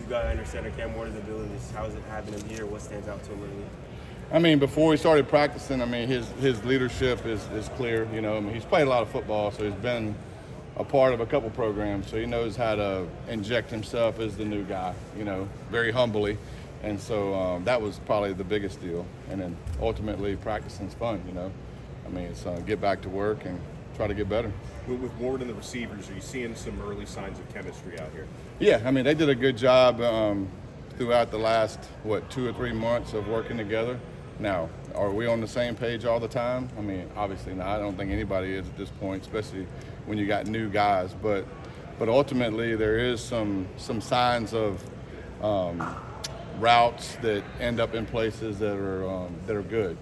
You got to understand Cam Ward's abilities. How is it having him here? What stands out to him lately? I mean, before we started practicing, I mean, his leadership is clear. You know, I mean, he's played a lot of football, so he's been a part of a couple programs, so he knows how to inject himself as the new guy, you know, very humbly. And so that was probably the biggest deal. And then ultimately practicing's fun, you know. I mean, it's get back to work and try to get better. With Ward and the receivers, are you seeing some early signs of chemistry out here? Yeah, I mean, they did a good job throughout the last, 2 or 3 months of working together. Now, are we on the same page all the time? I mean, obviously not. I don't think anybody is at this point, especially when you got new guys. But ultimately, there is some signs of routes that end up in places that are good.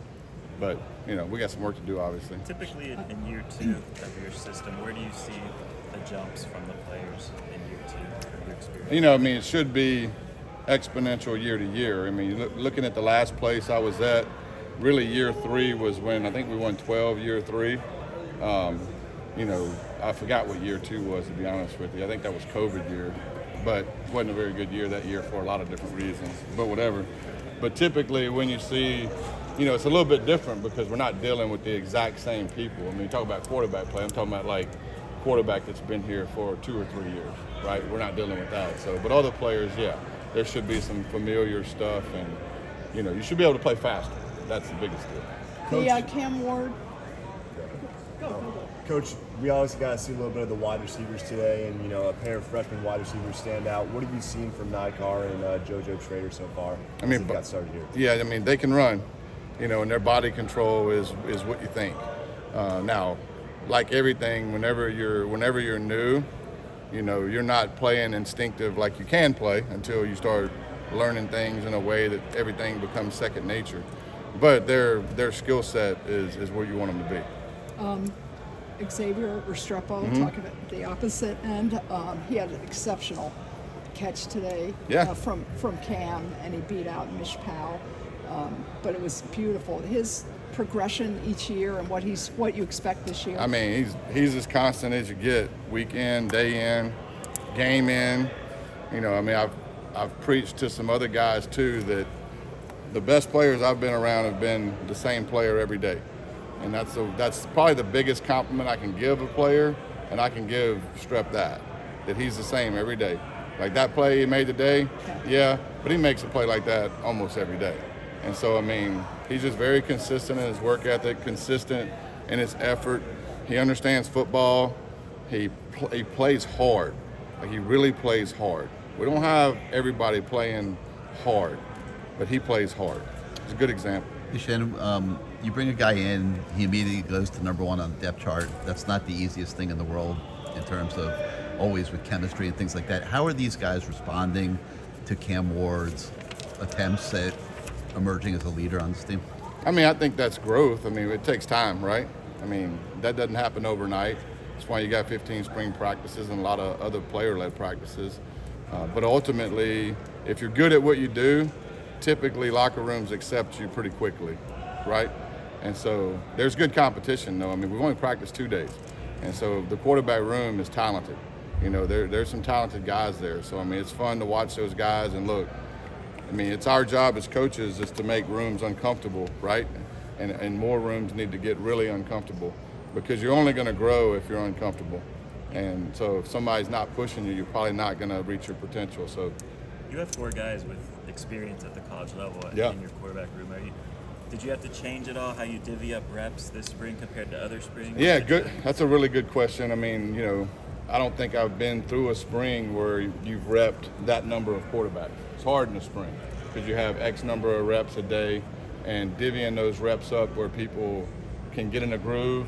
But you know, we got some work to do, obviously. Typically, in year 2 of your system, where do you see the jumps from the players in year 2 of your experience? You know, I mean, it should be exponential year to year. I mean, looking at the last place I was at, really year 3 was when I think we won 12 year 3. You know, I forgot what year 2 was, to be honest with you. I think that was COVID year, but it wasn't a very good year that year for a lot of different reasons, but whatever. But typically when you see, you know, it's a little bit different because we're not dealing with the exact same people. I mean, you talk about quarterback play, I'm talking about like quarterback that's been here for 2 or 3 years, right? We're not dealing with that. So, but other players, yeah, there should be some familiar stuff, and you know, you should be able to play faster. That's the biggest deal. Cam Ward. Coach, we obviously got to see a little bit of the wide receivers today, and you know, a pair of freshman wide receivers stand out. What have you seen from Nykar and JoJo Trader so far? I mean, got started here. Yeah, I mean, they can run, you know, and their body control is what you think. Now, like everything, whenever you're new, you know, you're not playing instinctive like you can play until you start learning things in a way that everything becomes second nature. But their skill set is where you want them to be. Xavier Restrepo, talking about the opposite end. He had an exceptional catch today from Cam, and he beat out Mish Powell. But it was beautiful. His progression each year and what you expect this year. I mean, he's as constant as you get, week in, day in, game in. You know, I mean, I've preached to some other guys too that the best players I've been around have been the same player every day. And that's probably the biggest compliment I can give a player, and I can give Strep that he's the same every day. Like that play he made today, yeah, but he makes a play like that almost every day. And so, I mean, he's just very consistent in his work ethic, consistent in his effort. He understands football. He plays hard. Like, he really plays hard. We don't have everybody playing hard, but he plays hard. It's a good example. Hey, Shannon, you bring a guy in, he immediately goes to number 1 on the depth chart. That's not the easiest thing in the world in terms of always with chemistry and things like that. How are these guys responding to Cam Ward's attempts at emerging as a leader on this team? I mean, I think that's growth. I mean, it takes time, right? I mean, that doesn't happen overnight. That's why you got 15 spring practices and a lot of other player-led practices. But ultimately, if you're good at what you do, typically locker rooms accept you pretty quickly, right? And so there's good competition, though. I mean, we've only practiced 2 days. And so the quarterback room is talented. You know, there's some talented guys there. So, I mean, it's fun to watch those guys and look. I mean, it's our job as coaches is to make rooms uncomfortable, right? And more rooms need to get really uncomfortable because you're only going to grow if you're uncomfortable. And so if somebody's not pushing you, you're probably not going to reach your potential. So you have 4 guys with experience at the college level in your quarterback room. Did you have to change at all how you divvy up reps this spring compared to other springs? Yeah, good. That's a really good question. I mean, you know, I don't think I've been through a spring where you've repped that number of quarterbacks. It's hard in the spring because you have X number of reps a day, and divvying those reps up where people can get in a groove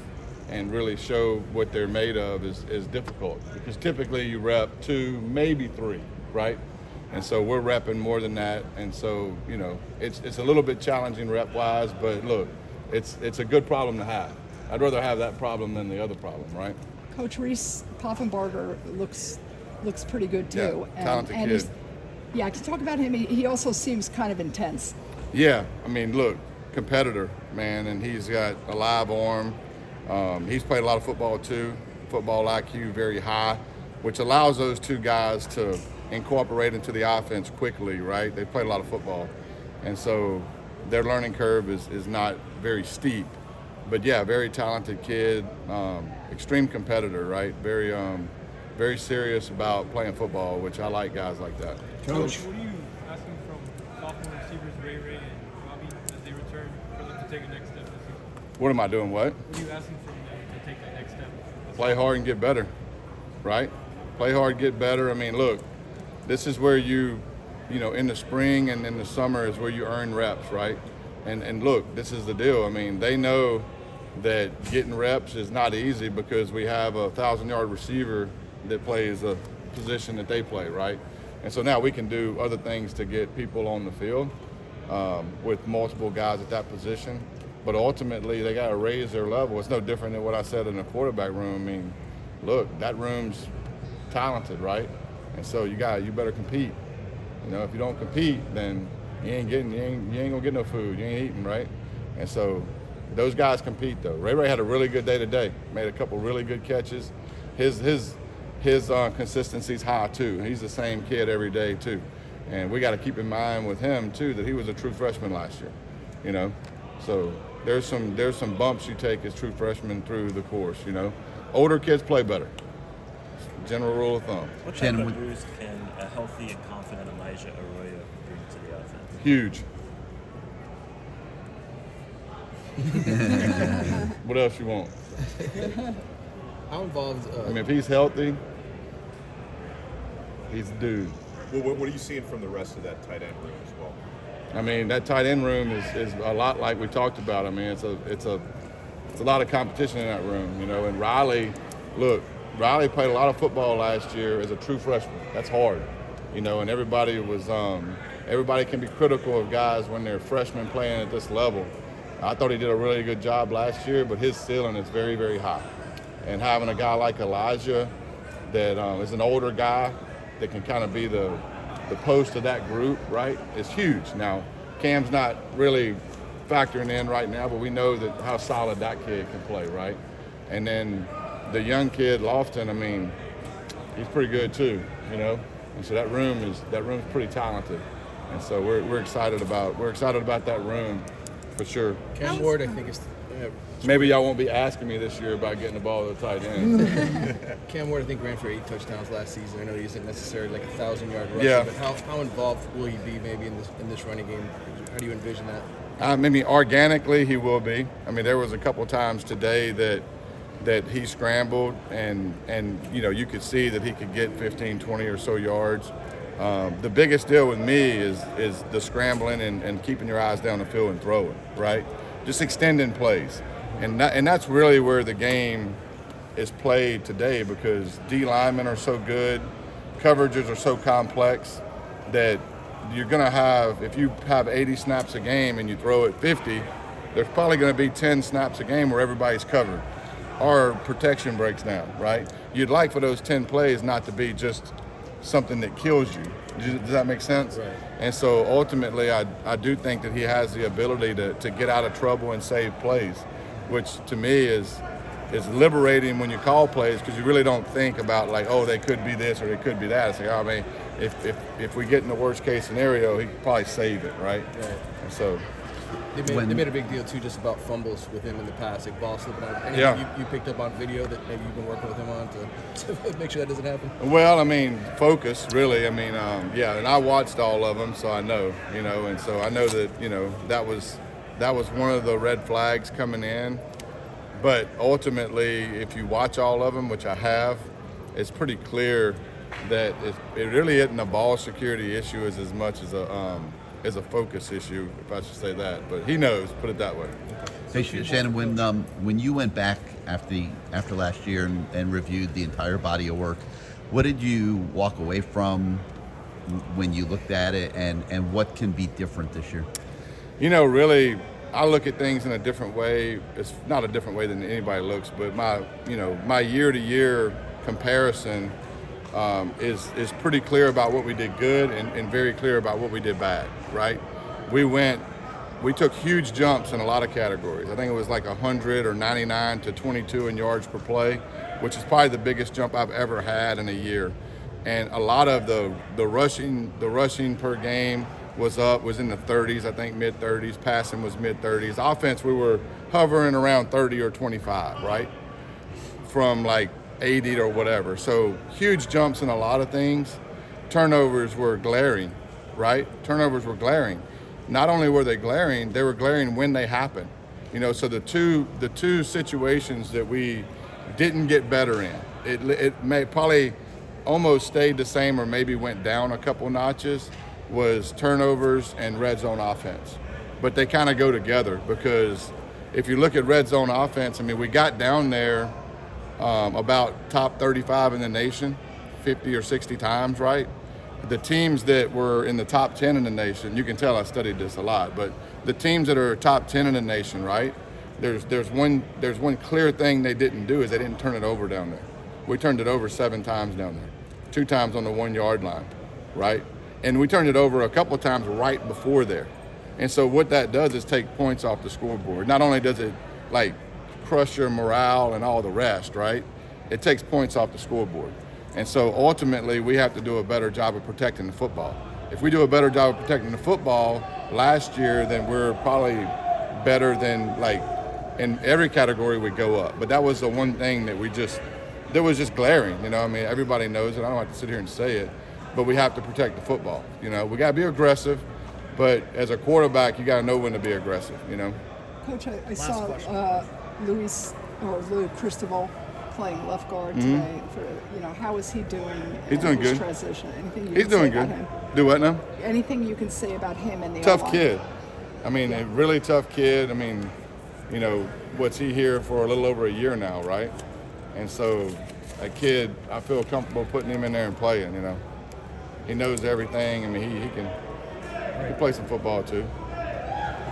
and really show what they're made of is difficult because typically you rep 2, maybe 3, right? And so we're repping more than that, and so, you know, it's a little bit challenging rep-wise, but look, it's a good problem to have. I'd rather have that problem than the other problem, right? Coach Reese Poffenbarger looks pretty good too. Yeah, talented kid. Yeah, can you talk about him? He also seems kind of intense. Yeah, I mean, look, competitor, man, and he's got a live arm. He's played a lot of football too. Football IQ very high, which allows those 2 guys to incorporate into the offense quickly, right? They played a lot of football. And so their learning curve is not very steep. But yeah, very talented kid, extreme competitor, right? Very serious about playing football, which I like guys like that. Coach, what are you asking from sophomore receivers Ray and Robbie as they return for them to take a next step this season? What am I doing? What? What are you asking from them to take that next step? Play hard and get better, right? Play hard, get better. I mean, look, this is where you know, in the spring and in the summer is where you earn reps, right? And look, this is the deal. I mean, they know that getting reps is not easy because we have a 1,000-yard receiver that plays a position that they play, right? And so now we can do other things to get people on the field with multiple guys at that position. But ultimately, they got to raise their level. It's no different than what I said in the quarterback room. I mean, look, that room's talented, right? And so you better compete. You know, if you don't compete, then you ain't gonna get no food. You ain't eating, right? And so those guys compete though. Ray had a really good day today. Made a couple really good catches. His consistency's high too. He's the same kid every day too. And we got to keep in mind with him too that he was a true freshman last year. You know, so there's some bumps you take as true freshmen through the course. You know, older kids play better. General rule of thumb. What type of boost can a healthy and confident Elijah Arroyo bring to the offense? Huge. What else you want? How involved? I mean, if he's healthy, he's a dude. Well, what are you seeing from the rest of that tight end room as well? I mean, that tight end room is a lot like we talked about. I mean, it's a lot of competition in that room, you know. And Riley played a lot of football last year as a true freshman. That's hard, you know. And everybody can be critical of guys when they're freshmen playing at this level. I thought he did a really good job last year, but his ceiling is very, very high. And having a guy like Elijah that is an older guy that can kind of be the post of that group, right, is huge. Now, Cam's not really factoring in right now, but we know that how solid that kid can play, right? And then the young kid, Lofton, I mean, he's pretty good too, you know? And so that room's pretty talented. And so we're excited about that room for sure. Cam Ward, I think, is. Maybe y'all won't be asking me this year about getting the ball to the tight end. Cam Ward, I think, ran for 8 touchdowns last season. I know he isn't necessarily like a 1,000-yard rusher, yeah. But how involved will he be maybe in this running game? How do you envision that? I mean, organically he will be. I mean, there was a couple times today that he scrambled and you know, you could see that he could get 15, 20 or so yards. The biggest deal with me is the scrambling and keeping your eyes down the field and throwing, right? Just extending plays. And that's really where the game is played today because D linemen are so good, coverages are so complex that you're going to have, if you have 80 snaps a game and you throw it 50, there's probably going to be 10 snaps a game where everybody's covered or protection breaks down, right? You'd like for those 10 plays not to be just something that kills you. Does that make sense? Right. And so ultimately, I do think that he has the ability to get out of trouble and save plays, which to me is liberating when you call plays because you really don't think about like, oh, they could be this or they could be that. It's like, oh, I mean, if we get in the worst case scenario, he could probably save it, right? Right. And so they made a big deal too just about fumbles with him in the past, like ball slipping on. Anything Yeah. you picked up on video that maybe you've been working with him on to make sure that doesn't happen? Well, I mean, focus, really. I mean, yeah, and I watched all of them, so I know, you know, and so I know that, you know, that was one of the red flags coming in. But ultimately, if you watch all of them, which I have, it's pretty clear that it really isn't a ball security issue as much as a focus issue, if I should say that. But he knows, put it that way. Hey, Shannon, when you went back after last year and reviewed the entire body of work, what did you walk away from when you looked at it, and what can be different this year? You know, really, I look at things in a different way. It's not a different way than anybody looks, but my year-to-year comparison is pretty clear about what we did good and very clear about what we did bad, right? We took huge jumps in a lot of categories. I think it was like 100 or 99 to 22 in yards per play, which is probably the biggest jump I've ever had in a year. and a lot of the rushing per game was in the 30s, I think mid 30s. Passing was mid 30s. Offense, we were hovering around 30 or 25, right? From like 80 or whatever. So huge jumps in a lot of things. Turnovers were glaring, right? Turnovers were glaring. Not only were they were glaring when they happened. You know, so the two situations that we didn't get better in, it may probably almost stayed the same or maybe went down a couple notches, was turnovers and red zone offense. But they kind of go together, because if you look at red zone offense, I mean, we got down there about top 35 in the nation 50 or 60 times, right? The teams that were in the top 10 in the nation, you can tell I studied this a lot, but the teams that are top 10 in the nation, right? There's one clear thing they didn't do, is they didn't turn it over down there. We turned it over 7 times down there, 2 times on the 1 yard line, right? And we turned it over a couple of times right before there. And so what that does is take points off the scoreboard. Not only does it like crush your morale and all the rest, right? It takes points off the scoreboard. And so ultimately we have to do a better job of protecting the football. If we do a better job of protecting the football last year, then we're probably better than, like, in every category we go up. But that was the one thing that was just glaring, you know. I mean, everybody knows it. I don't have to sit here and say it, but we have to protect the football. You know, we got to be aggressive, but as a quarterback, you got to know when to be aggressive, you know. Coach, I saw Lou Cristobal playing left guard today. How is he doing? He's doing his good. Transition. Anything you He's can doing say good. about him? Do what now? Anything you can say about him and the Tough O-line? kid. I mean, a really tough kid. I mean, you know, what's he here for a little over a year now, right? And so a kid, I feel comfortable putting him in there and playing, you know. He knows everything. I mean, he can play some football too.